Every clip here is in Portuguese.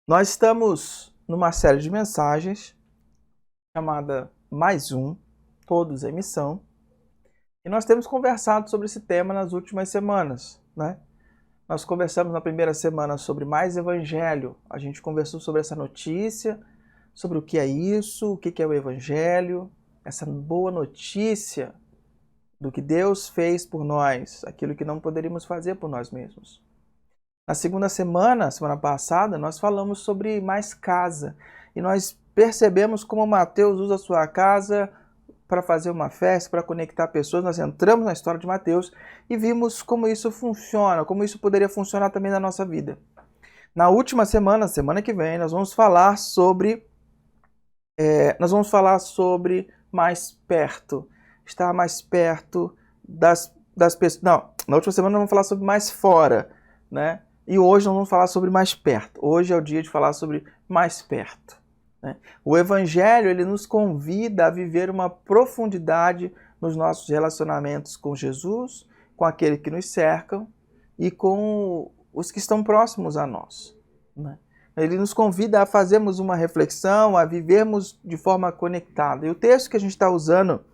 Nós estamos numa série de mensagens chamada Mais Um, Todos em Missão, e nós temos conversado sobre esse tema nas últimas semanas, né? Nós conversamos na primeira semana sobre mais Evangelho, a gente conversou sobre essa notícia, sobre o que é isso, o que é o Evangelho, essa boa notícia do que Deus fez por nós, aquilo que não poderíamos fazer por nós mesmos. Na segunda semana passada, nós falamos sobre mais casa. E nós percebemos como Mateus usa a sua casa para fazer uma festa, para conectar pessoas. Nós entramos na história de Mateus e vimos como isso funciona, como isso poderia funcionar também na nossa vida. Na última semana, semana que vem, nós vamos falar sobre mais perto. Estar mais perto das pessoas. Não, na última semana nós vamos falar sobre mais fora, né? E hoje nós vamos falar sobre mais perto. Hoje é o dia de falar sobre mais perto, né? O Evangelho, ele nos convida a viver uma profundidade nos nossos relacionamentos com Jesus, com aqueles que nos cercam e com os que estão próximos a nós, né? Ele nos convida a fazermos uma reflexão, a vivermos de forma conectada. E o texto que a gente está usando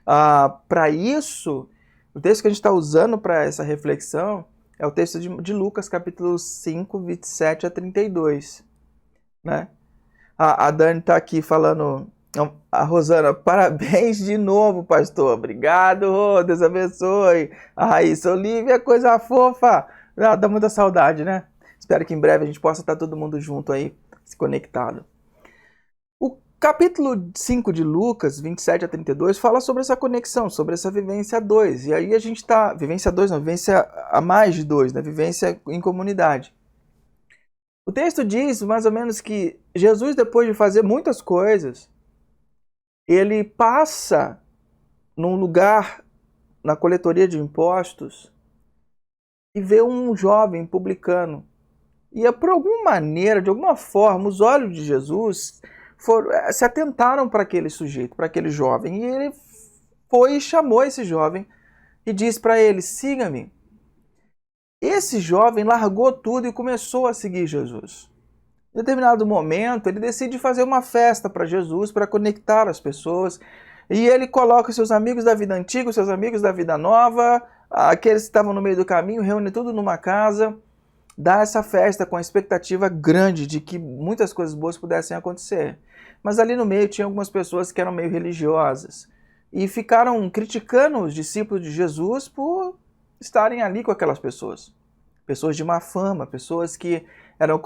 para isso, o texto que a gente está usando para essa reflexão, é o texto de Lucas, capítulo 5, 27 a 32. Né? A Dani está aqui falando, a Rosana, parabéns de novo, pastor. Obrigado, Deus abençoe. A Raíssa, Olívia, coisa fofa. Dá muita saudade, né? Espero que em breve a gente possa estar todo mundo junto aí, se conectado. O capítulo 5 de Lucas, 27 a 32, fala sobre essa conexão, sobre essa vivência a dois. E aí a gente está... Vivência a dois, não, vivência a mais de dois, né? Vivência em comunidade. O texto diz, mais ou menos, que Jesus, depois de fazer muitas coisas, ele passa num lugar, na coletoria de impostos, e vê um jovem publicano. E por alguma maneira, de alguma forma, os olhos de Jesus se atentaram para aquele sujeito, para aquele jovem. E ele foi e chamou esse jovem e disse para ele, siga-me. Esse jovem largou tudo e começou a seguir Jesus. Em determinado momento, ele decide fazer uma festa para Jesus, para conectar as pessoas. E ele coloca seus amigos da vida antiga, seus amigos da vida nova, aqueles que estavam no meio do caminho, reúne tudo numa casa, dá essa festa com a expectativa grande de que muitas coisas boas pudessem acontecer. Mas ali no meio tinha algumas pessoas que eram meio religiosas e ficaram criticando os discípulos de Jesus por estarem ali com aquelas pessoas. Pessoas de má fama, pessoas que eram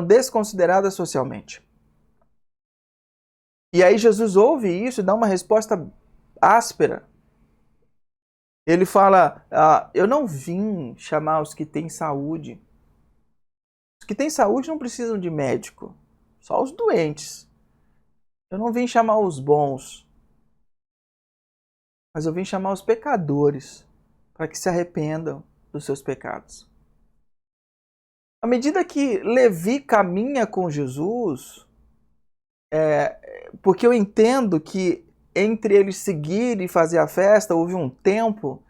desconsideradas socialmente. E aí Jesus ouve isso e dá uma resposta áspera. Ele fala, eu não vim chamar os que têm saúde. Os que têm saúde não precisam de médico, só os doentes. Eu não vim chamar os bons, mas eu vim chamar os pecadores, para que se arrependam dos seus pecados. À medida que Levi caminha com Jesus, porque eu entendo que entre eles seguir e fazer a festa houve um tempo.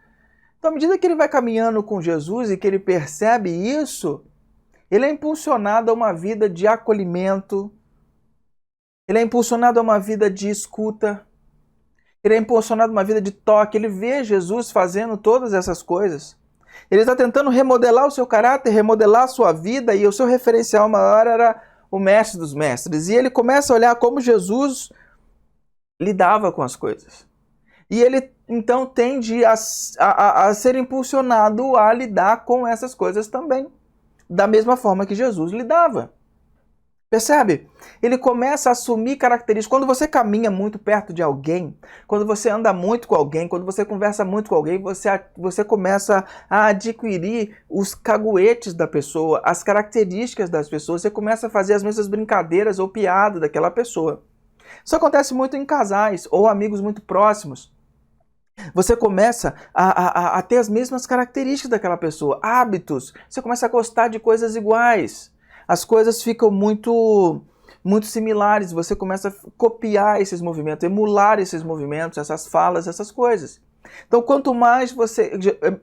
Então, à medida que ele vai caminhando com Jesus e que ele percebe isso, ele é impulsionado a uma vida de acolhimento, ele é impulsionado a uma vida de escuta, ele é impulsionado a uma vida de toque. Ele vê Jesus fazendo todas essas coisas. Ele está tentando remodelar o seu caráter, remodelar a sua vida, e o seu referencial maior era o mestre dos mestres. E ele começa a olhar como Jesus lidava com as coisas. E ele, então, tende a ser impulsionado a lidar com essas coisas também, da mesma forma que Jesus lidava. Percebe? Ele começa a assumir características. Quando você caminha muito perto de alguém, quando você anda muito com alguém, quando você conversa muito com alguém, você começa a adquirir os caguetes da pessoa, as características das pessoas, você começa a fazer as mesmas brincadeiras ou piadas daquela pessoa. Isso acontece muito em casais ou amigos muito próximos. Você começa a ter as mesmas características daquela pessoa, hábitos, você começa a gostar de coisas iguais. As coisas ficam muito similares, você começa a copiar esses movimentos, emular esses movimentos, essas falas, essas coisas. Então, quanto mais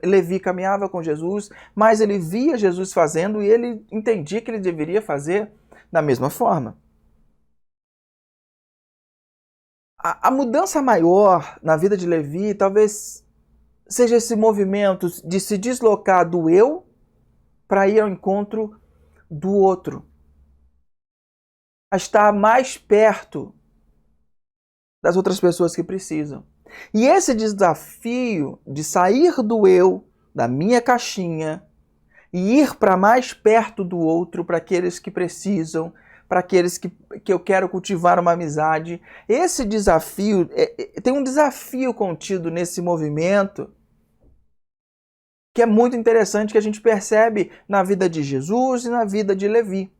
Levi caminhava com Jesus, mais ele via Jesus fazendo e ele entendia que ele deveria fazer. da mesma forma. A mudança maior na vida de Levi talvez seja esse movimento de se deslocar do eu para ir ao encontro do outro. A estar mais perto das outras pessoas que precisam. E esse desafio de sair do eu, da minha caixinha, e ir para mais perto do outro, para aqueles que precisam, para aqueles que eu quero cultivar uma amizade. Esse desafio, tem um desafio contido nesse movimento que é muito interessante, que a gente percebe na vida de Jesus e na vida de Levi.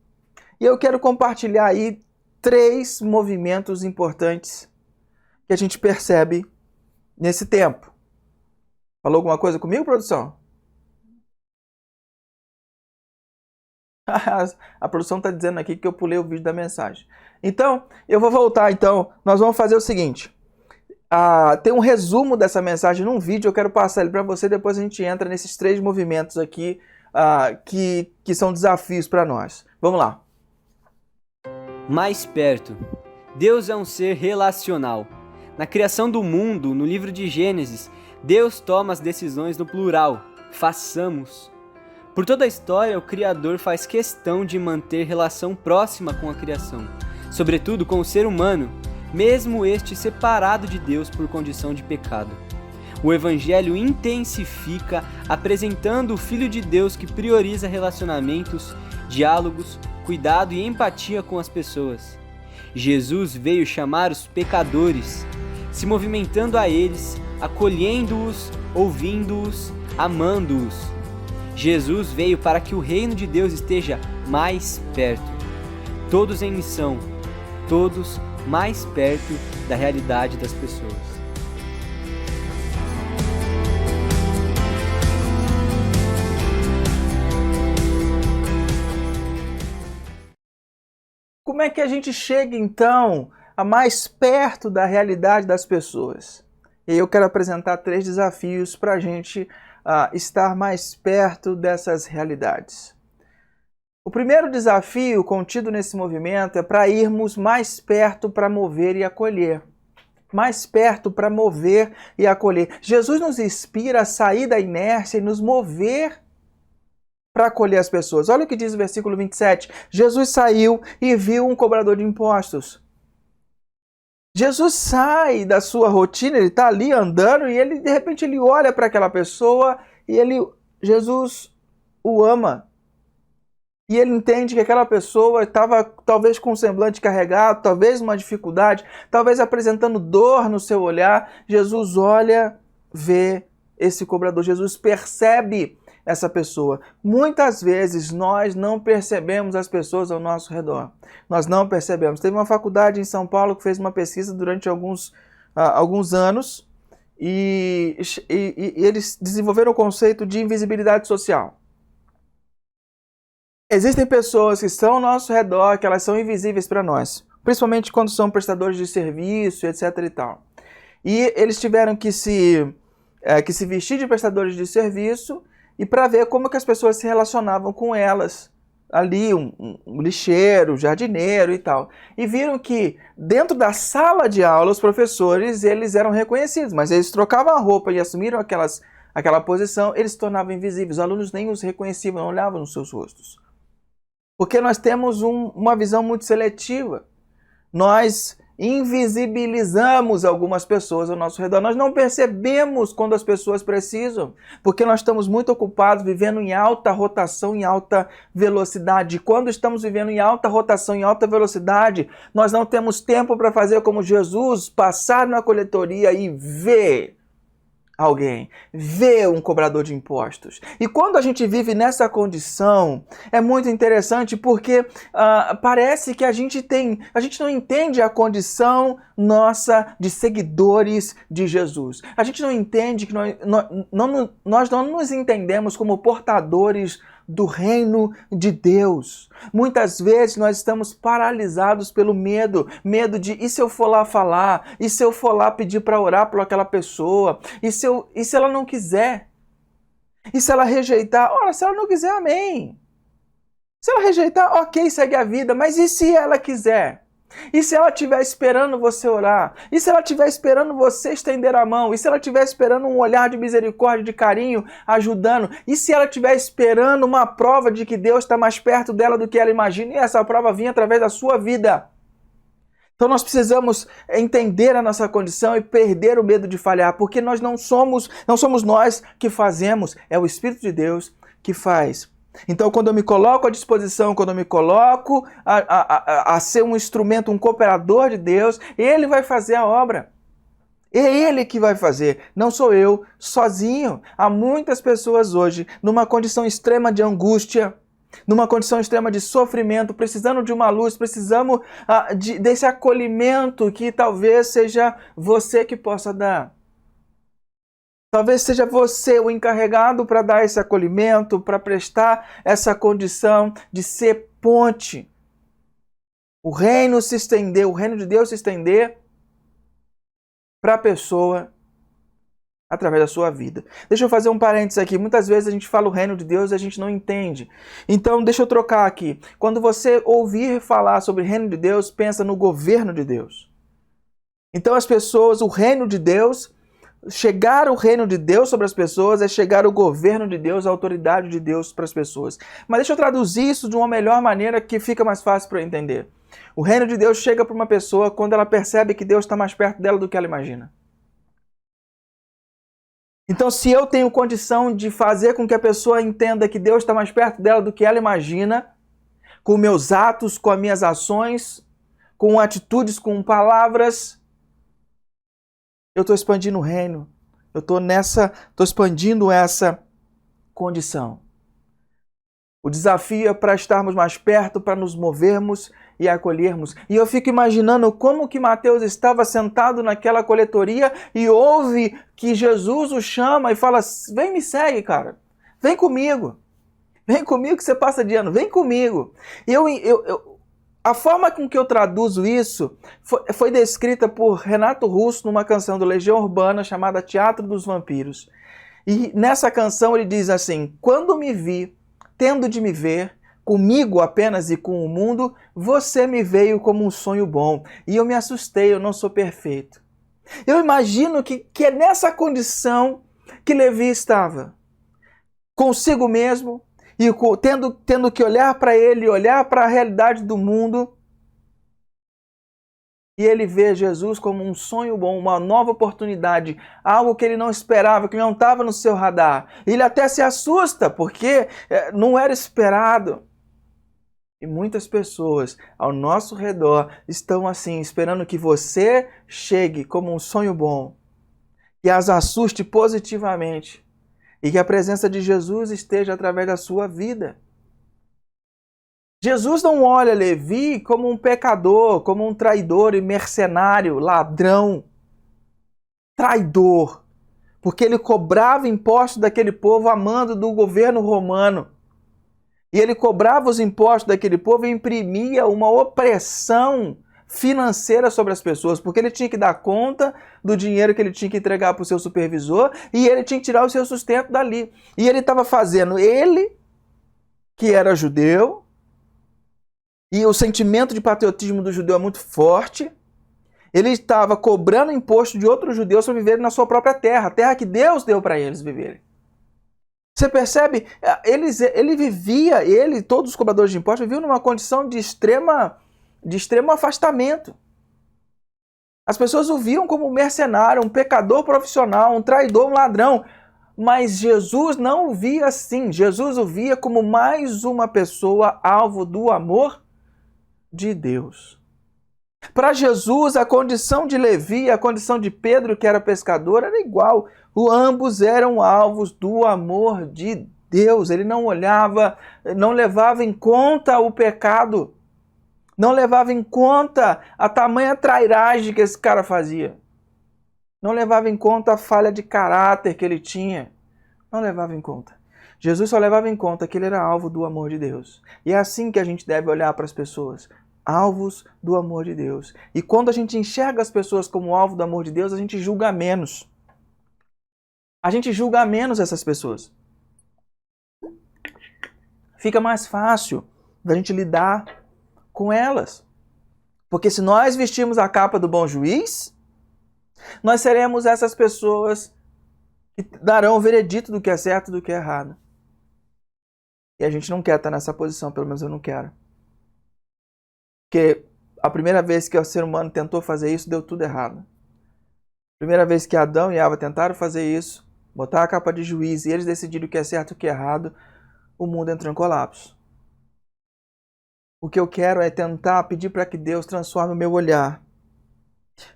E eu quero compartilhar aí 3 movimentos importantes que a gente percebe nesse tempo. Falou alguma coisa comigo, produção? A produção está dizendo aqui que eu pulei o vídeo da mensagem. Então, eu vou voltar. Então, nós vamos fazer o seguinte. Tem um resumo dessa mensagem num vídeo, eu quero passar ele para você, depois a gente entra nesses 3 movimentos aqui que são desafios para nós. Vamos lá. Mais perto. Deus é um ser relacional. Na criação do mundo, no livro de Gênesis, Deus toma as decisões no plural. Façamos. Por toda a história, o Criador faz questão de manter relação próxima com a criação, sobretudo com o ser humano, mesmo este separado de Deus por condição de pecado. O Evangelho intensifica, apresentando o Filho de Deus que prioriza relacionamentos, diálogos, cuidado e empatia com as pessoas. Jesus veio chamar os pecadores, se movimentando a eles, acolhendo-os, ouvindo-os, amando-os. Jesus veio para que o reino de Deus esteja mais perto. Todos em missão, todos mais perto da realidade das pessoas. Como é que a gente chega, então, a mais perto da realidade das pessoas? E eu quero apresentar 3 desafios para a gente estar mais perto dessas realidades. O primeiro desafio contido nesse movimento é para irmos mais perto para mover e acolher. Mais perto para mover e acolher. Jesus nos inspira a sair da inércia e nos mover para acolher as pessoas. Olha o que diz o versículo 27. Jesus saiu e viu um cobrador de impostos. Jesus sai da sua rotina, ele está ali andando e ele, de repente ele olha para aquela pessoa e Jesus o ama. E ele entende que aquela pessoa estava talvez com um semblante carregado, talvez uma dificuldade, talvez apresentando dor no seu olhar. Jesus olha, vê esse cobrador, Jesus percebe essa pessoa. Muitas vezes nós não percebemos as pessoas ao nosso redor. Nós não percebemos. Teve uma faculdade em São Paulo que fez uma pesquisa durante alguns anos e eles desenvolveram o conceito de invisibilidade social. Existem pessoas que estão ao nosso redor, que elas são invisíveis para nós, principalmente quando são prestadores de serviço, etc. e tal. E eles tiveram que se vestir de prestadores de serviço e para ver como que as pessoas se relacionavam com elas. Ali, um lixeiro, jardineiro e tal. E viram que dentro da sala de aula, os professores, eles eram reconhecidos, mas eles trocavam a roupa e assumiram aquela posição, eles se tornavam invisíveis. Os alunos nem os reconheciam, não olhavam nos seus rostos. Porque nós temos uma visão muito seletiva. Nós invisibilizamos algumas pessoas ao nosso redor. Nós não percebemos quando as pessoas precisam, porque nós estamos muito ocupados vivendo em alta rotação, em alta velocidade. Quando estamos vivendo em alta rotação, em alta velocidade, nós não temos tempo para fazer como Jesus, passar na coletoria e ver alguém, vê um cobrador de impostos. E quando a gente vive nessa condição, é muito interessante porque parece que a gente não entende a condição nossa de seguidores de Jesus. A gente não entende que nós não nos entendemos como portadores do reino de Deus. Muitas vezes nós estamos paralisados pelo medo de, e se eu for lá falar? E se eu for lá pedir para orar por aquela pessoa? E se ela não quiser? E se ela rejeitar? Ora, se ela não quiser, amém. Se ela rejeitar, ok, segue a vida, mas e se ela quiser? E se ela estiver esperando você orar? E se ela estiver esperando você estender a mão? E se ela estiver esperando um olhar de misericórdia, de carinho, ajudando? E se ela estiver esperando uma prova de que Deus está mais perto dela do que ela imagina? E essa prova vinha através da sua vida. Então nós precisamos entender a nossa condição e perder o medo de falhar, porque nós não somos nós que fazemos, é o Espírito de Deus que faz. Então, quando eu me coloco à disposição, quando eu me coloco a ser um instrumento, um cooperador de Deus, Ele vai fazer a obra. É Ele que vai fazer, não sou eu, sozinho. Há muitas pessoas hoje numa condição extrema de angústia, numa condição extrema de sofrimento, precisando de uma luz, precisamos desse acolhimento que talvez seja você que possa dar. Talvez seja você o encarregado para dar esse acolhimento, para prestar essa condição de ser ponte. O reino se estender, o reino de Deus se estender para a pessoa através da sua vida. Deixa eu fazer um parênteses aqui. Muitas vezes a gente fala o reino de Deus e a gente não entende. Então deixa eu trocar aqui. Quando você ouvir falar sobre o reino de Deus, pensa no governo de Deus. Então as pessoas, o reino de Deus... Chegar o reino de Deus sobre as pessoas é chegar o governo de Deus, a autoridade de Deus para as pessoas. Mas deixa eu traduzir isso de uma melhor maneira que fica mais fácil para eu entender. O reino de Deus chega para uma pessoa quando ela percebe que Deus está mais perto dela do que ela imagina. Então, se eu tenho condição de fazer com que a pessoa entenda que Deus está mais perto dela do que ela imagina, com meus atos, com as minhas ações, com atitudes, com palavras, eu estou expandindo o reino. Eu estou expandindo essa condição. O desafio é para estarmos mais perto, para nos movermos e acolhermos. E eu fico imaginando como que Mateus estava sentado naquela coletoria e ouve que Jesus o chama e fala: vem, me segue, cara. Vem comigo. Vem comigo que você passa de ano. Vem comigo. A forma com que eu traduzo isso foi descrita por Renato Russo numa canção do Legião Urbana chamada Teatro dos Vampiros. E nessa canção ele diz assim: quando me vi, tendo de me ver, comigo apenas e com o mundo, você me veio como um sonho bom. E eu me assustei, eu não sou perfeito. Eu imagino que é nessa condição que Levi estava. Consigo mesmo, e tendo que olhar para ele, olhar para a realidade do mundo, e ele vê Jesus como um sonho bom, uma nova oportunidade, algo que ele não esperava, que não estava no seu radar. Ele até se assusta, porque não era esperado. E muitas pessoas ao nosso redor estão assim, esperando que você chegue como um sonho bom, que as assuste positivamente. E que a presença de Jesus esteja através da sua vida. Jesus não olha Levi como um pecador, como um traidor e mercenário, ladrão, traidor, porque ele cobrava impostos daquele povo a mando do governo romano. E ele cobrava os impostos daquele povo e imprimia uma opressão financeira sobre as pessoas, porque ele tinha que dar conta do dinheiro que ele tinha que entregar para o seu supervisor e ele tinha que tirar o seu sustento dali. E ele estava fazendo, ele, que era judeu, e o sentimento de patriotismo do judeu é muito forte, ele estava cobrando imposto de outros judeus para viverem na sua própria terra, a terra que Deus deu para eles viverem. Você percebe? Todos os cobradores de impostos viviam numa condição de extremo afastamento. As pessoas o viam como um mercenário, um pecador profissional, um traidor, um ladrão. Mas Jesus não o via assim. Jesus o via como mais uma pessoa alvo do amor de Deus. Para Jesus, a condição de Levi e a condição de Pedro, que era pescador, era igual. Ambos eram alvos do amor de Deus. Ele não olhava, não levava em conta o pecado. Não levava em conta a tamanha trairagem que esse cara fazia. Não levava em conta a falha de caráter que ele tinha. Não levava em conta. Jesus só levava em conta que ele era alvo do amor de Deus. E é assim que a gente deve olhar para as pessoas. Alvos do amor de Deus. E quando a gente enxerga as pessoas como alvo do amor de Deus, a gente julga menos. A gente julga menos essas pessoas. Fica mais fácil da gente lidar com elas. Porque se nós vestirmos a capa do bom juiz, nós seremos essas pessoas que darão o veredito do que é certo e do que é errado. E a gente não quer estar nessa posição, pelo menos eu não quero. Porque a primeira vez que o ser humano tentou fazer isso, deu tudo errado. A primeira vez que Adão e Eva tentaram fazer isso, botar a capa de juiz e eles decidiram o que é certo e o que é errado, o mundo entrou em colapso. O que eu quero é tentar pedir para que Deus transforme o meu olhar.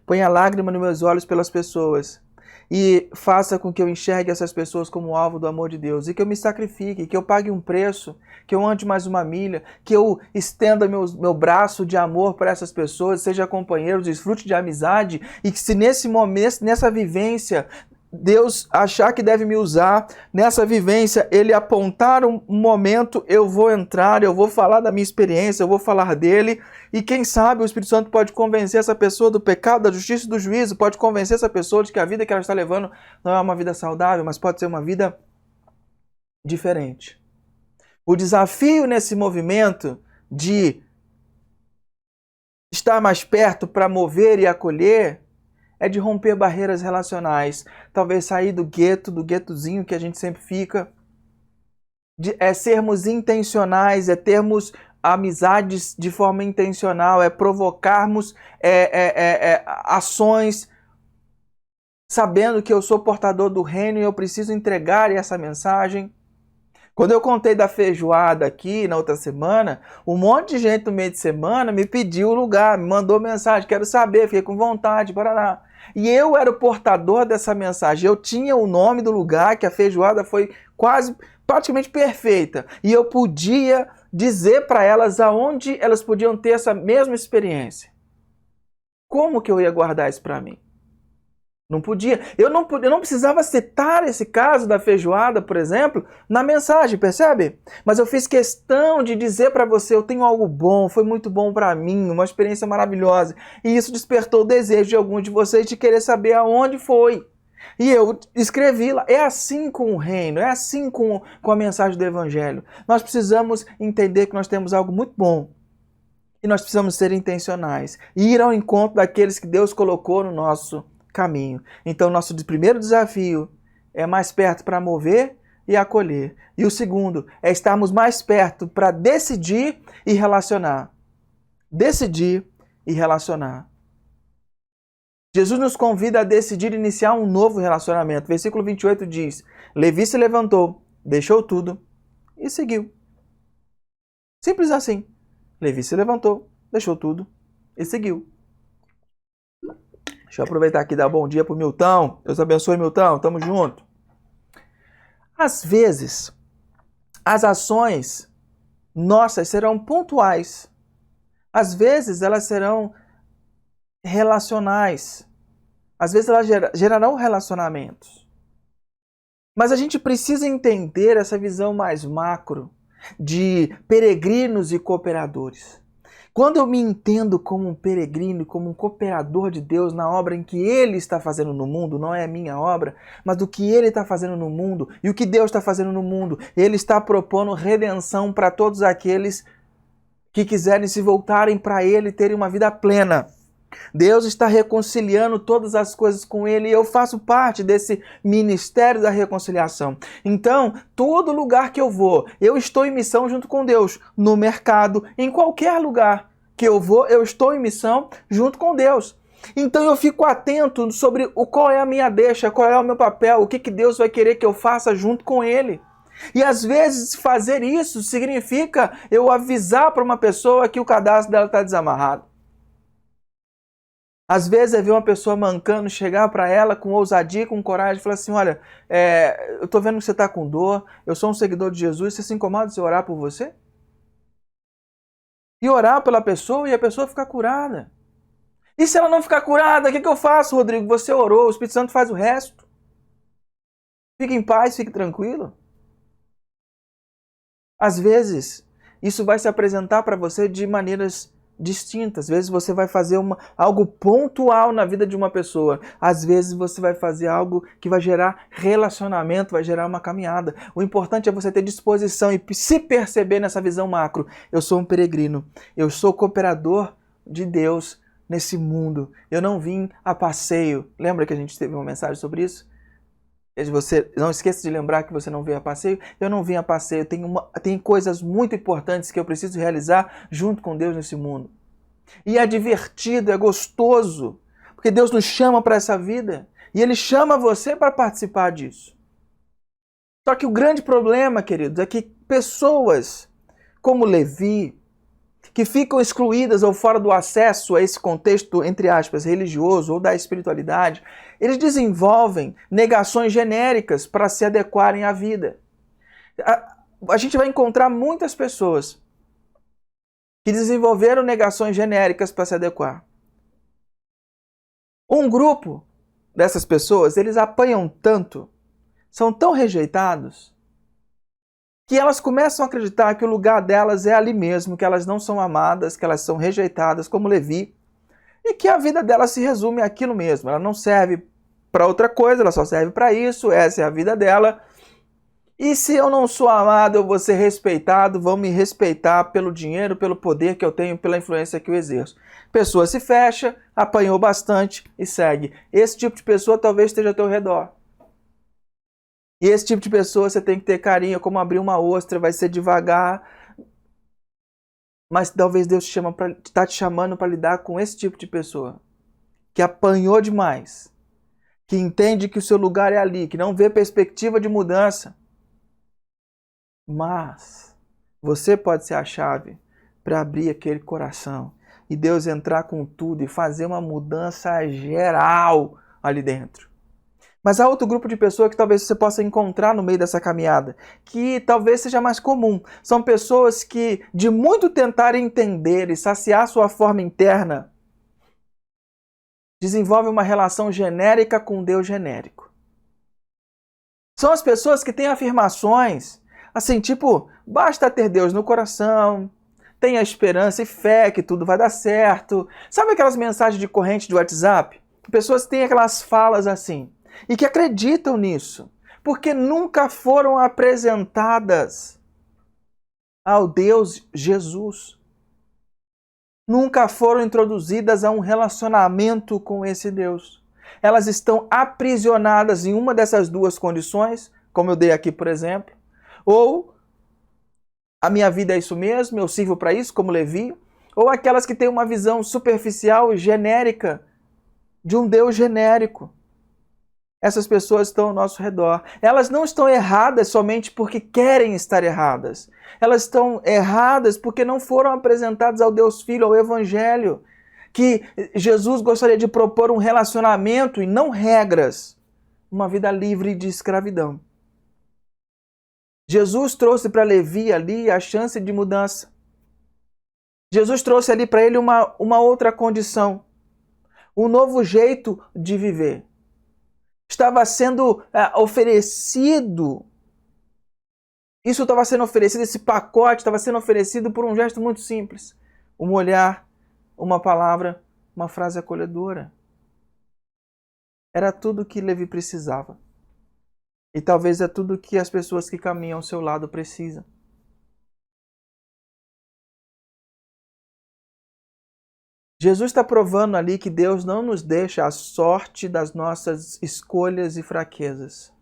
Ponha lágrima nos meus olhos pelas pessoas. E faça com que eu enxergue essas pessoas como alvo do amor de Deus. E que eu me sacrifique, que eu pague um preço, que eu ande mais uma milha, que eu estenda meu braço de amor para essas pessoas, seja companheiro, desfrute de amizade. E que se nesse momento, nessa vivência, Deus achar que deve me usar, nessa vivência, Ele apontar um momento, eu vou entrar, eu vou falar da minha experiência, eu vou falar dele, e quem sabe o Espírito Santo pode convencer essa pessoa do pecado, da justiça e do juízo, pode convencer essa pessoa de que a vida que ela está levando não é uma vida saudável, mas pode ser uma vida diferente. O desafio nesse movimento de estar mais perto para mover e acolher é de romper barreiras relacionais, talvez sair do gueto, do guetozinho que a gente sempre fica, é sermos intencionais, é termos amizades de forma intencional, é provocarmos ações sabendo que eu sou portador do reino e eu preciso entregar essa mensagem. Quando eu contei da feijoada aqui na outra semana, um monte de gente no meio de semana me pediu o lugar, me mandou mensagem, quero saber, fiquei com vontade, parará. E eu era o portador dessa mensagem, eu tinha o nome do lugar, que a feijoada foi praticamente perfeita. E eu podia dizer para elas aonde elas podiam ter essa mesma experiência. Como que eu ia guardar isso para mim? Não podia. Eu não precisava citar esse caso da feijoada, por exemplo, na mensagem, percebe? Mas eu fiz questão de dizer para você, eu tenho algo bom, foi muito bom para mim, uma experiência maravilhosa. E isso despertou o desejo de alguns de vocês de querer saber aonde foi. E eu escrevi lá. É assim com o reino, é assim com a mensagem do Evangelho. Nós precisamos entender que nós temos algo muito bom. E nós precisamos ser intencionais. E ir ao encontro daqueles que Deus colocou no nosso caminho. Então, nosso primeiro desafio é mais perto para mover e acolher. E o segundo é estarmos mais perto para decidir e relacionar. Decidir e relacionar. Jesus nos convida a decidir iniciar um novo relacionamento. Versículo 28 diz: Levi se levantou, deixou tudo e seguiu. Simples assim. Levi se levantou, deixou tudo e seguiu. Deixa eu aproveitar aqui e dar bom dia pro Milton. Deus abençoe, Milton. Tamo junto. Às vezes, as ações nossas serão pontuais. Às vezes, elas serão relacionais. Às vezes, elas gerarão relacionamentos. Mas a gente precisa entender essa visão mais macro de peregrinos e cooperadores. Quando eu me entendo como um peregrino, como um cooperador de Deus na obra em que Ele está fazendo no mundo, não é a minha obra, mas do que Ele está fazendo no mundo e o que Deus está fazendo no mundo, Ele está propondo redenção para todos aqueles que quiserem se voltarem para Ele e terem uma vida plena. Deus está reconciliando todas as coisas com Ele e eu faço parte desse ministério da reconciliação. Então, todo lugar que eu vou, eu estou em missão junto com Deus. No mercado, em qualquer lugar que eu vou, eu estou em missão junto com Deus. Então eu fico atento sobre qual é a minha deixa, qual é o meu papel, o que Deus vai querer que eu faça junto com Ele. E às vezes fazer isso significa eu avisar para uma pessoa que o cadastro dela está desamarrado. Às vezes é ver uma pessoa mancando, chegar para ela com ousadia, com coragem, e falar assim, olha, eu estou vendo que você está com dor, eu sou um seguidor de Jesus, você se incomoda se eu orar por você? E orar pela pessoa e a pessoa ficar curada. E se ela não ficar curada, o que eu faço, Rodrigo? Você orou, o Espírito Santo faz o resto. Fique em paz, fique tranquilo. Às vezes, isso vai se apresentar para você de maneiras distinta. Às vezes você vai fazer algo pontual na vida de uma pessoa. Às vezes você vai fazer algo que vai gerar relacionamento, vai gerar uma caminhada. O importante é você ter disposição e se perceber nessa visão macro. Eu sou um peregrino. Eu sou cooperador de Deus nesse mundo. Eu não vim a passeio. Lembra que a gente teve uma mensagem sobre isso? Você não esqueça de lembrar que você não veio a passeio. Eu não vim a passeio. Tem coisas muito importantes que eu preciso realizar junto com Deus nesse mundo. E é divertido, é gostoso, porque Deus nos chama para essa vida e Ele chama você para participar disso. Só que o grande problema, queridos, é que pessoas como Levi, que ficam excluídas ou fora do acesso a esse contexto, entre aspas, religioso ou da espiritualidade, eles desenvolvem negações genéricas para se adequarem à vida. A gente vai encontrar muitas pessoas que desenvolveram negações genéricas para se adequar. Um grupo dessas pessoas, eles apanham tanto, são tão rejeitados, que elas começam a acreditar que o lugar delas é ali mesmo, que elas não são amadas, que elas são rejeitadas, como Levi, e que a vida delas se resume àquilo mesmo. Ela não serve para outra coisa, ela só serve para isso, essa é a vida dela. E se eu não sou amado, eu vou ser respeitado, vão me respeitar pelo dinheiro, pelo poder que eu tenho, pela influência que eu exerço. Pessoa se fecha, apanhou bastante e segue. Esse tipo de pessoa talvez esteja ao teu redor. E esse tipo de pessoa você tem que ter carinho, como abrir uma ostra, vai ser devagar. Mas talvez Deus está te chamando para lidar com esse tipo de pessoa, que apanhou demais, que entende que o seu lugar é ali, que não vê perspectiva de mudança. Mas você pode ser a chave para abrir aquele coração e Deus entrar com tudo e fazer uma mudança geral ali dentro. Mas há outro grupo de pessoas que talvez você possa encontrar no meio dessa caminhada, que talvez seja mais comum. São pessoas que, de muito tentar entender e saciar sua forma interna, desenvolvem uma relação genérica com Deus genérico. São as pessoas que têm afirmações, assim, tipo, basta ter Deus no coração, tenha esperança e fé que tudo vai dar certo. Sabe aquelas mensagens de corrente de WhatsApp? Pessoas têm aquelas falas assim, e que acreditam nisso, porque nunca foram apresentadas ao Deus Jesus. Nunca foram introduzidas a um relacionamento com esse Deus. Elas estão aprisionadas em uma dessas duas condições, como eu dei aqui, por exemplo, ou a minha vida é isso mesmo, eu sirvo para isso, como Levi, ou aquelas que têm uma visão superficial e genérica de um Deus genérico. Essas pessoas estão ao nosso redor. Elas não estão erradas somente porque querem estar erradas. Elas estão erradas porque não foram apresentadas ao Deus Filho, ao Evangelho, que Jesus gostaria de propor um relacionamento e não regras, uma vida livre de escravidão. Jesus trouxe para Levi ali a chance de mudança. Jesus trouxe ali para ele uma outra condição, um novo jeito de viver. Estava sendo oferecido, esse pacote estava sendo oferecido por um gesto muito simples. Um olhar, uma palavra, uma frase acolhedora. Era tudo que Levi precisava. E talvez é tudo que as pessoas que caminham ao seu lado precisam. Jesus está provando ali que Deus não nos deixa à sorte das nossas escolhas e fraquezas.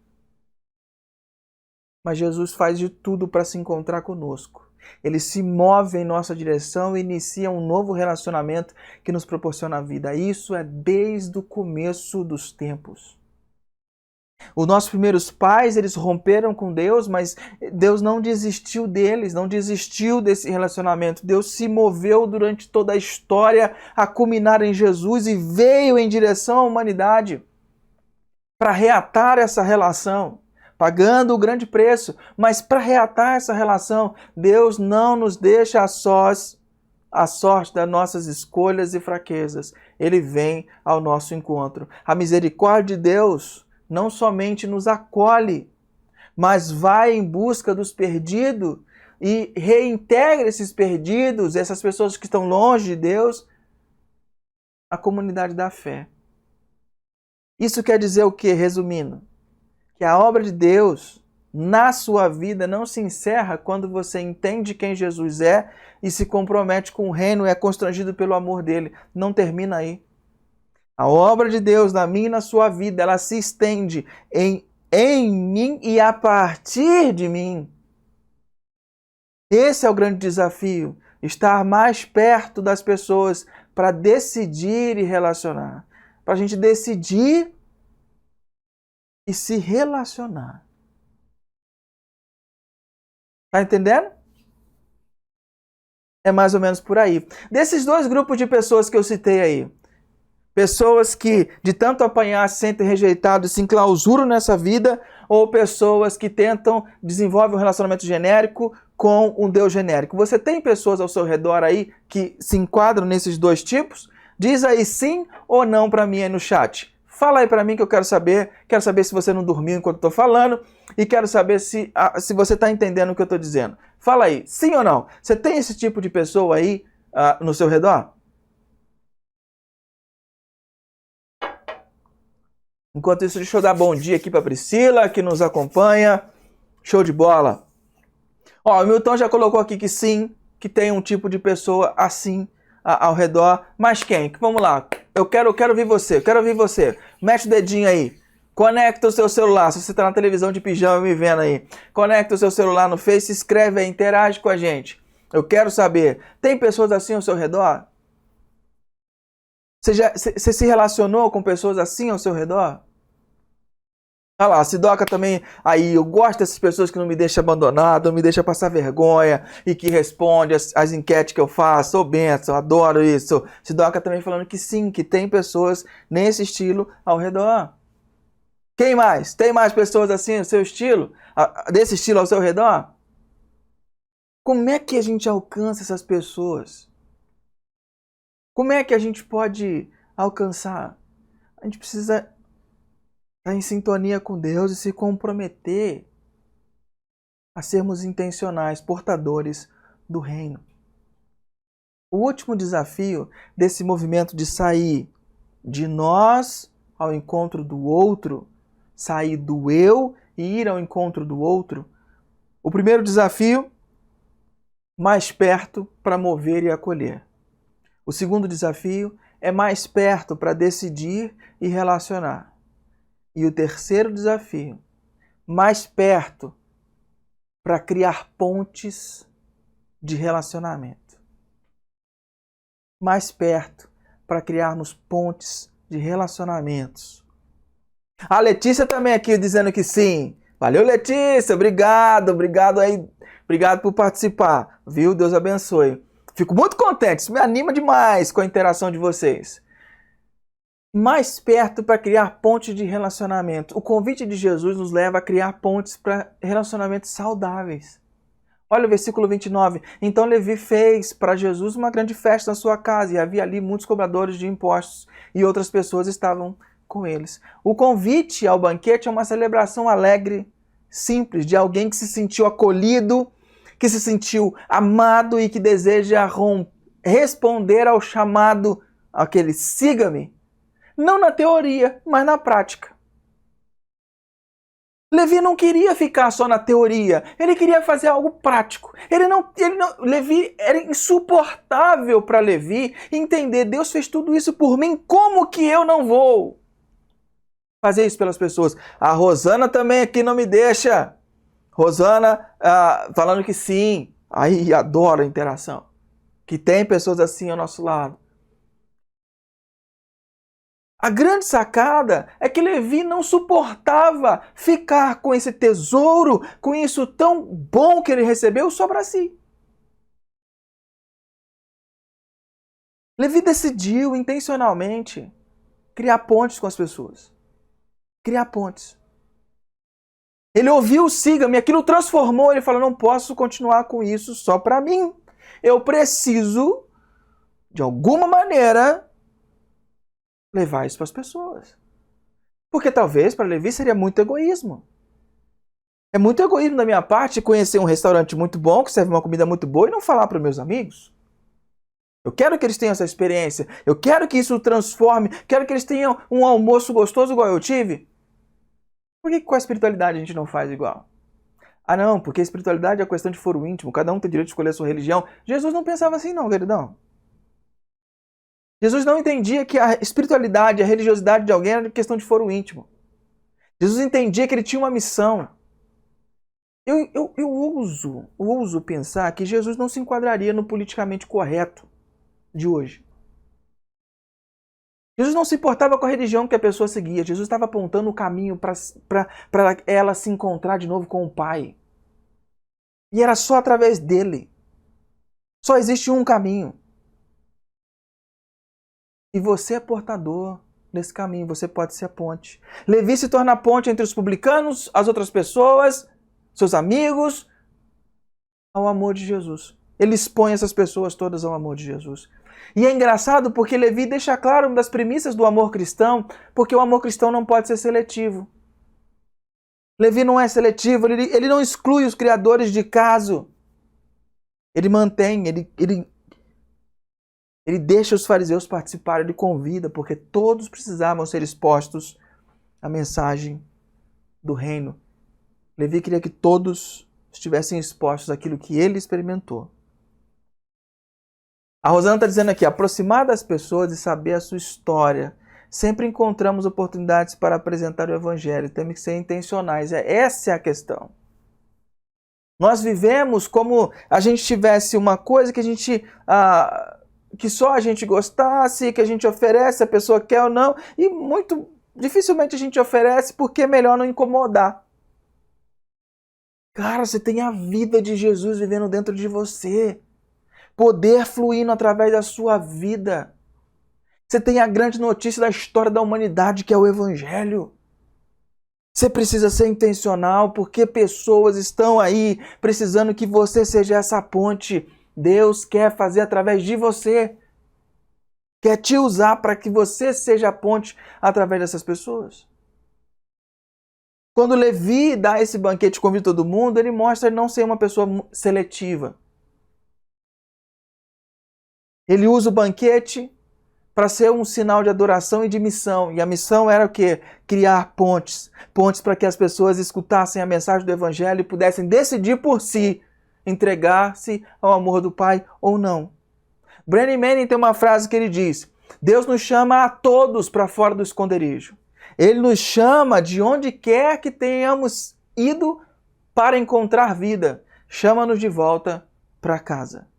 Mas Jesus faz de tudo para se encontrar conosco. Ele se move em nossa direção e inicia um novo relacionamento que nos proporciona a vida. Isso é desde o começo dos tempos. Os nossos primeiros pais, eles romperam com Deus, mas Deus não desistiu deles, não desistiu desse relacionamento. Deus se moveu durante toda a história a culminar em Jesus e veio em direção à humanidade para reatar essa relação, pagando o grande preço. Mas para reatar essa relação, Deus não nos deixa a sós, a sorte das nossas escolhas e fraquezas. Ele vem ao nosso encontro. A misericórdia de Deus não somente nos acolhe, mas vai em busca dos perdidos e reintegra esses perdidos, essas pessoas que estão longe de Deus, à comunidade da fé. Isso quer dizer o quê, resumindo? Que a obra de Deus na sua vida não se encerra quando você entende quem Jesus é e se compromete com o reino e é constrangido pelo amor dele. Não termina aí. A obra de Deus na minha e na sua vida, ela se estende em mim e a partir de mim. Esse é o grande desafio, estar mais perto das pessoas para decidir e relacionar. Para a gente decidir e se relacionar. Tá entendendo? É mais ou menos por aí. Desses dois grupos de pessoas que eu citei aí, pessoas que de tanto apanhar se sentem rejeitados e se enclausuram nessa vida, ou pessoas que tentam desenvolver um relacionamento genérico com um Deus genérico. Você tem pessoas ao seu redor aí que se enquadram nesses dois tipos? Diz aí sim ou não para mim aí no chat. Fala aí para mim que eu quero saber se você não dormiu enquanto eu estou falando e quero saber se você está entendendo o que eu estou dizendo. Fala aí, sim ou não? Você tem esse tipo de pessoa aí no seu redor? Enquanto isso, deixa eu dar bom dia aqui para Priscila, que nos acompanha. Show de bola. Ó, o Milton já colocou aqui que sim, que tem um tipo de pessoa assim ao redor. Mas quem? Vamos lá. Eu quero ouvir você. Mete o dedinho aí. Conecta o seu celular. Se você está na televisão de pijama me vendo aí. Conecta o seu celular no Face, escreve aí, interage com a gente. Eu quero saber. Tem pessoas assim ao seu redor? Você se relacionou com pessoas assim ao seu redor? Olha lá, a Sidoca também, aí eu gosto dessas pessoas que não me deixam abandonado, não me deixam passar vergonha e que respondem as enquetes que eu faço. Ô, benção, adoro isso. Sidoca também falando que sim, que tem pessoas nesse estilo ao redor. Quem mais? Tem mais pessoas assim no seu estilo? Desse estilo ao seu redor? Como é que a gente alcança essas pessoas? Como é que a gente pode alcançar? A gente precisa estar em sintonia com Deus e se comprometer a sermos intencionais, portadores do reino. O último desafio desse movimento de sair de nós ao encontro do outro, sair do eu e ir ao encontro do outro. O primeiro desafio, mais perto para mover e acolher. O segundo desafio é mais perto para decidir e relacionar. E o terceiro desafio, mais perto para criar pontes de relacionamento. Mais perto para criarmos pontes de relacionamentos. A Letícia também aqui dizendo que sim. Valeu, Letícia, obrigado aí, obrigado por participar, viu? Deus abençoe. Fico muito contente, isso me anima demais com a interação de vocês. Mais perto para criar pontes de relacionamento. O convite de Jesus nos leva a criar pontes para relacionamentos saudáveis. Olha o versículo 29. Então Levi fez para Jesus uma grande festa na sua casa e havia ali muitos cobradores de impostos e outras pessoas estavam com eles. O convite ao banquete é uma celebração alegre, simples, de alguém que se sentiu acolhido, que se sentiu amado e que deseja responder ao chamado, aquele siga-me, não na teoria, mas na prática. Levi não queria ficar só na teoria, ele queria fazer algo prático. Levi era insuportável para Levi entender, Deus fez tudo isso por mim, como que eu não vou fazer isso pelas pessoas? A Rosana também aqui não me deixa. Rosana falando que sim. Aí adoro a interação. Que tem pessoas assim ao nosso lado. A grande sacada é que Levi não suportava ficar com esse tesouro, com isso tão bom que ele recebeu só para si. Levi decidiu intencionalmente criar pontes com as pessoas. Criar pontes. Ele ouviu o siga-me, aquilo transformou, ele falou, não posso continuar com isso só para mim. Eu preciso, de alguma maneira, levar isso para as pessoas. Porque talvez para Levi seria muito egoísmo. É muito egoísmo da minha parte conhecer um restaurante muito bom, que serve uma comida muito boa, e não falar para meus amigos. Eu quero que eles tenham essa experiência. Eu quero que isso transforme. Quero que eles tenham um almoço gostoso igual eu tive. Por que com a espiritualidade a gente não faz igual? Ah, não, porque a espiritualidade é questão de foro íntimo. Cada um tem direito de escolher a sua religião. Jesus não pensava assim não, queridão. Jesus não entendia que a espiritualidade, a religiosidade de alguém era questão de foro íntimo. Jesus entendia que ele tinha uma missão. Eu ouso pensar que Jesus não se enquadraria no politicamente correto de hoje. Jesus não se importava com a religião que a pessoa seguia. Jesus estava apontando o caminho para ela se encontrar de novo com o Pai. E era só através dele. Só existe um caminho. E você é portador desse caminho. Você pode ser a ponte. Levi se torna a ponte entre os publicanos, as outras pessoas, seus amigos, ao amor de Jesus. Ele expõe essas pessoas todas ao amor de Jesus. E é engraçado porque Levi deixa claro uma das premissas do amor cristão, porque o amor cristão não pode ser seletivo. Levi não é seletivo, ele não exclui os criadores de caso. Ele mantém, ele deixa os fariseus participarem, ele convida, porque todos precisavam ser expostos à mensagem do reino. Levi queria que todos estivessem expostos àquilo que ele experimentou. A Rosana está dizendo aqui, aproximar das pessoas e saber a sua história. Sempre encontramos oportunidades para apresentar o Evangelho. Temos que ser intencionais. Essa é a questão. Nós vivemos como a gente tivesse uma coisa que a gente... que só a gente gostasse, que a gente oferece, a pessoa quer ou não. E muito dificilmente a gente oferece porque é melhor não incomodar. Cara, você tem a vida de Jesus vivendo dentro de você. Poder fluindo através da sua vida. Você tem a grande notícia da história da humanidade, que é o Evangelho. Você precisa ser intencional, porque pessoas estão aí precisando que você seja essa ponte. Deus quer fazer através de você. Quer te usar para que você seja a ponte através dessas pessoas. Quando Levi dá esse banquete e convida todo mundo, ele mostra não ser uma pessoa seletiva. Ele usa o banquete para ser um sinal de adoração e de missão. E a missão era o quê? Criar pontes. Pontes para que as pessoas escutassem a mensagem do Evangelho e pudessem decidir por si entregar-se ao amor do Pai ou não. Brennan Manning tem uma frase que ele diz: Deus nos chama a todos para fora do esconderijo. Ele nos chama de onde quer que tenhamos ido para encontrar vida. Chama-nos de volta para casa.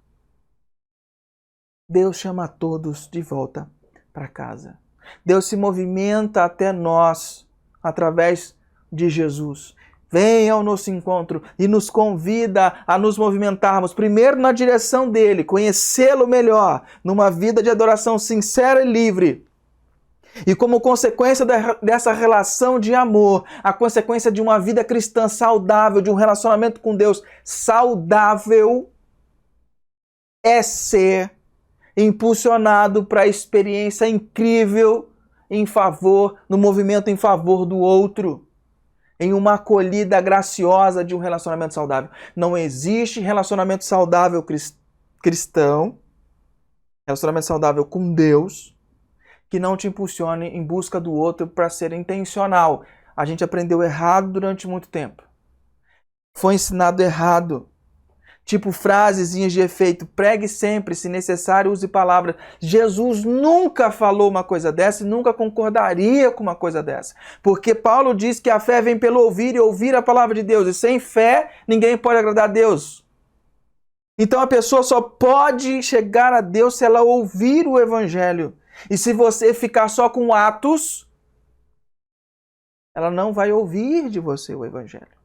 Deus chama a todos de volta para casa. Deus se movimenta até nós através de Jesus. Vem ao nosso encontro e nos convida a nos movimentarmos primeiro na direção dele, conhecê-lo melhor, numa vida de adoração sincera e livre. E como consequência dessa relação de amor, a consequência de uma vida cristã saudável, de um relacionamento com Deus saudável, é ser impulsionado para a experiência incrível no movimento em favor do outro, em uma acolhida graciosa de um relacionamento saudável. Não existe relacionamento saudável cristão, relacionamento saudável com Deus, que não te impulsione em busca do outro para ser intencional. A gente aprendeu errado durante muito tempo. Foi ensinado errado. Tipo frasezinhas de efeito, pregue sempre, se necessário use palavras. Jesus nunca falou uma coisa dessa e nunca concordaria com uma coisa dessa. Porque Paulo diz que a fé vem pelo ouvir e ouvir a palavra de Deus. E sem fé, ninguém pode agradar a Deus. Então a pessoa só pode chegar a Deus se ela ouvir o Evangelho. E se você ficar só com atos, ela não vai ouvir de você o Evangelho.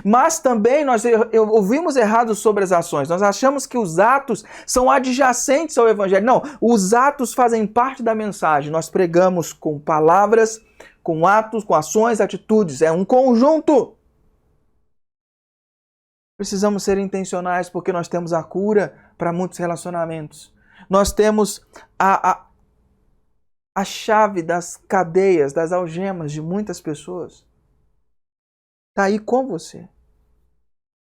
Mas também nós ouvimos errado sobre as ações. Nós achamos que os atos são adjacentes ao Evangelho. Não, os atos fazem parte da mensagem. Nós pregamos com palavras, com atos, com ações, atitudes. É um conjunto. Precisamos ser intencionais porque nós temos a cura para muitos relacionamentos. Nós temos a chave das cadeias, das algemas de muitas pessoas. Está aí com você.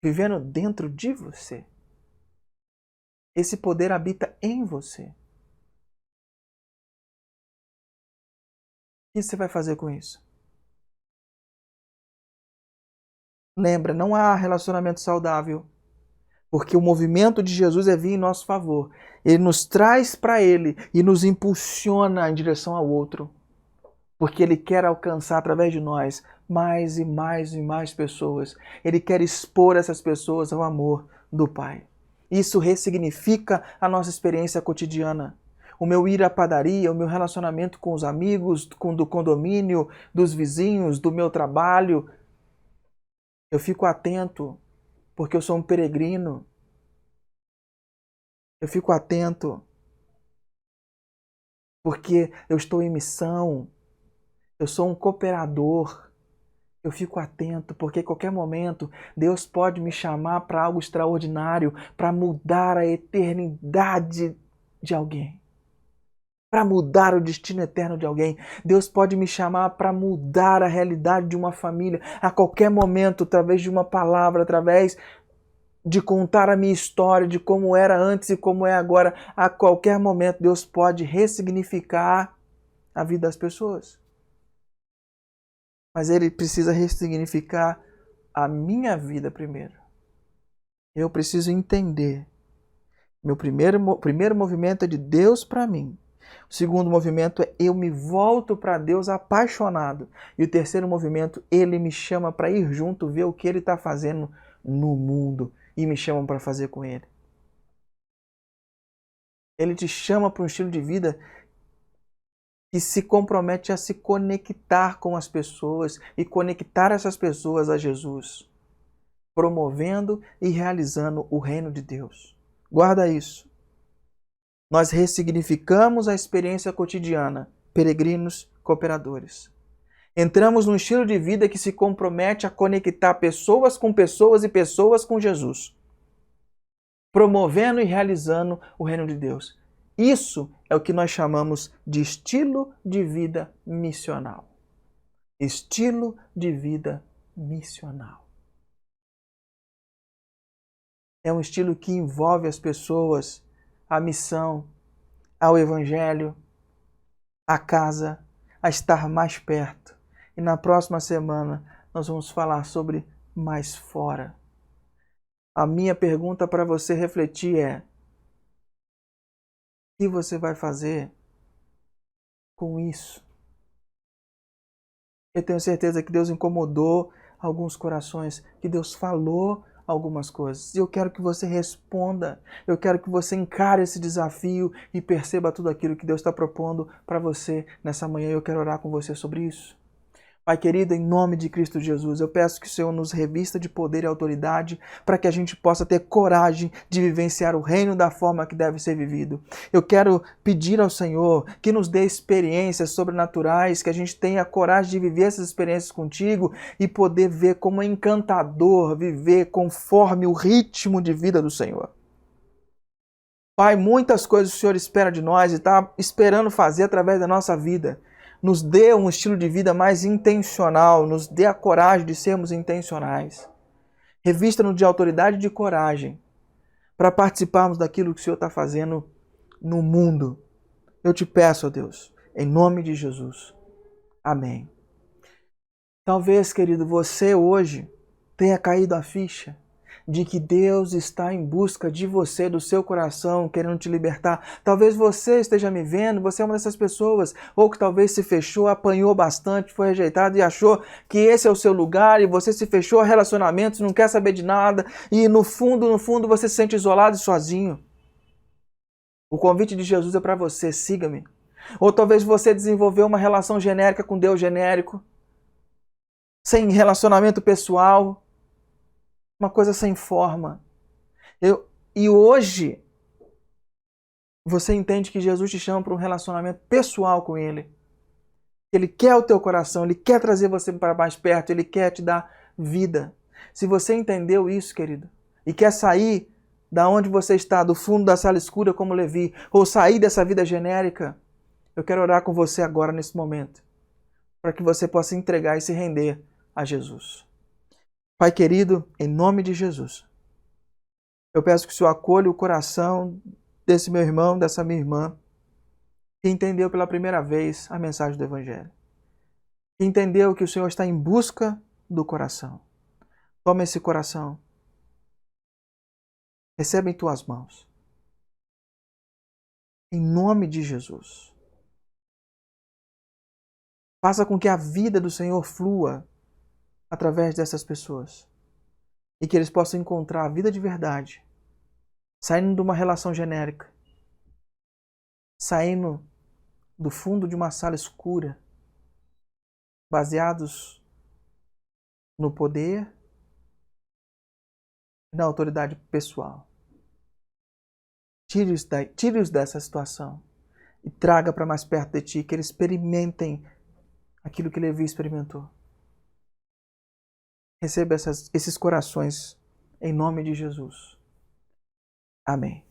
vivendo dentro de você. Esse poder habita em você. O que você vai fazer com isso? Lembra, não há relacionamento saudável, porque o movimento de Jesus é vir em nosso favor. Ele nos traz para Ele e nos impulsiona em direção ao outro, porque Ele quer alcançar através de nós mais e mais e mais pessoas. Ele quer expor essas pessoas ao amor do Pai. Isso ressignifica a nossa experiência cotidiana. O meu ir à padaria, o meu relacionamento com os amigos, do condomínio, dos vizinhos, do meu trabalho. Eu fico atento, porque eu sou um peregrino. Eu fico atento, porque eu estou em missão. Eu sou um cooperador. Eu fico atento, porque a qualquer momento Deus pode me chamar para algo extraordinário, para mudar a eternidade de alguém, para mudar o destino eterno de alguém. Deus pode me chamar para mudar a realidade de uma família a qualquer momento, através de uma palavra, através de contar a minha história, de como era antes e como é agora. A qualquer momento Deus pode ressignificar a vida das pessoas. Mas Ele precisa ressignificar a minha vida primeiro. Eu preciso entender. Meu primeiro movimento é de Deus para mim. O segundo movimento é eu me volto para Deus apaixonado. E o terceiro movimento, Ele me chama para ir junto, ver o que Ele está fazendo no mundo. E me chama para fazer com Ele. Ele te chama para um estilo de vida que se compromete a se conectar com as pessoas e conectar essas pessoas a Jesus, promovendo e realizando o reino de Deus. Guarda isso. Nós ressignificamos a experiência cotidiana, peregrinos, cooperadores. Entramos num estilo de vida que se compromete a conectar pessoas com pessoas e pessoas com Jesus, promovendo e realizando o reino de Deus. Isso é o que nós chamamos de estilo de vida missional. Estilo de vida missional. É um estilo que envolve as pessoas, a missão, ao evangelho, a casa, a estar mais perto. E na próxima semana nós vamos falar sobre mais fora. A minha pergunta para você refletir é: o que você vai fazer com isso? Eu tenho certeza que Deus incomodou alguns corações, que Deus falou algumas coisas. E eu quero que você responda, eu quero que você encare esse desafio e perceba tudo aquilo que Deus está propondo para você nessa manhã. Eu quero orar com você sobre isso. Pai querido, em nome de Cristo Jesus, eu peço que o Senhor nos revista de poder e autoridade para que a gente possa ter coragem de vivenciar o reino da forma que deve ser vivido. Eu quero pedir ao Senhor que nos dê experiências sobrenaturais, que a gente tenha coragem de viver essas experiências contigo e poder ver como é encantador viver conforme o ritmo de vida do Senhor. Pai, muitas coisas o Senhor espera de nós e está esperando fazer através da nossa vida. Nos dê um estilo de vida mais intencional, nos dê a coragem de sermos intencionais. Revista-nos de autoridade e de coragem para participarmos daquilo que o Senhor está fazendo no mundo. Eu te peço, ó Deus, em nome de Jesus. Amém. Talvez, querido, você hoje tenha caído a ficha de que Deus está em busca de você, do seu coração, querendo te libertar. Talvez você esteja me vendo, você é uma dessas pessoas, ou que talvez se fechou, apanhou bastante, foi rejeitado e achou que esse é o seu lugar, e você se fechou a relacionamentos, não quer saber de nada, e no fundo, você se sente isolado e sozinho. O convite de Jesus é para você, siga-me. Ou talvez você desenvolveu uma relação genérica com Deus genérico, sem relacionamento pessoal, uma coisa sem forma. E hoje, você entende que Jesus te chama para um relacionamento pessoal com Ele. Ele quer o teu coração, Ele quer trazer você para mais perto, Ele quer te dar vida. Se você entendeu isso, querido, e quer sair da onde você está, do fundo da sala escura como Levi, ou sair dessa vida genérica, eu quero orar com você agora, nesse momento, para que você possa entregar e se render a Jesus. Pai querido, em nome de Jesus, eu peço que o Senhor acolha o coração desse meu irmão, dessa minha irmã, que entendeu pela primeira vez a mensagem do Evangelho. Que entendeu que o Senhor está em busca do coração. Toma esse coração. Recebe em tuas mãos. Em nome de Jesus. Faça com que a vida do Senhor flua através dessas pessoas. E que eles possam encontrar a vida de verdade. Saindo de uma relação genérica. Saindo do fundo de uma sala escura. Baseados no poder e na autoridade pessoal. Tire-os dessa situação e traga para mais perto de ti, que eles experimentem aquilo que Levi experimentou. Receba esses corações em nome de Jesus. Amém.